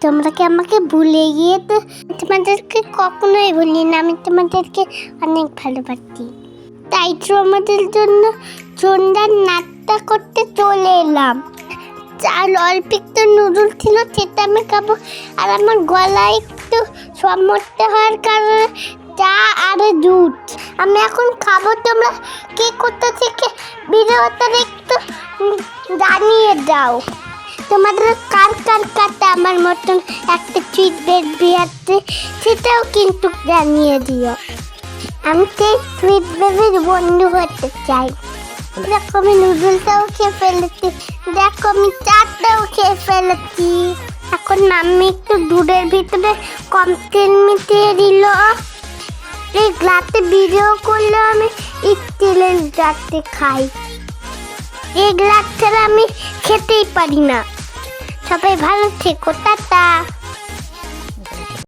তোমরা কি আমাকে ভুলে গিয়ে তো তোমাদেরকে কখনোই ভুলি না। আমি তোমাদেরকে অনেক ভালোবাসি। তাই তো আমাদের জন্য সন্ধ্যার নাস্তা করতে চলে এলাম। আর অল্প একটু নুডলস ছিল, সেটা আমি খাবো। আর আমার গলায় একটু সমস্যা হওয়ার কারণে চা আর দুধ আমি এখন খাবো। তোমরা কে কোথা থেকে ভিডিওটা একটু জানিয়ে দাও। তোমাদের কার কার কাছে আমার মতন একটা সুইট বেবি আছে, সেটাও কিন্তু জানিয়ে দিও। আমি সেই সুইট বেবির বন্ধু হতে চাই। দেখো আমি নুডলসটাও খেয়ে ফেলেছি, দেখো আমি চাটাও খেয়ে ফেলেছি। এখন মাম্মি একটু দুধের ভিতরে কম তেল মিশিয়ে দিল। এই গ্লাসে ভিডিও করলে আমি স্টিলের গ্লাসে খাই। এই গ্লাস ছাড়া আমি খেতেই পারি না। সবাই ভালো থেকো, টাটা।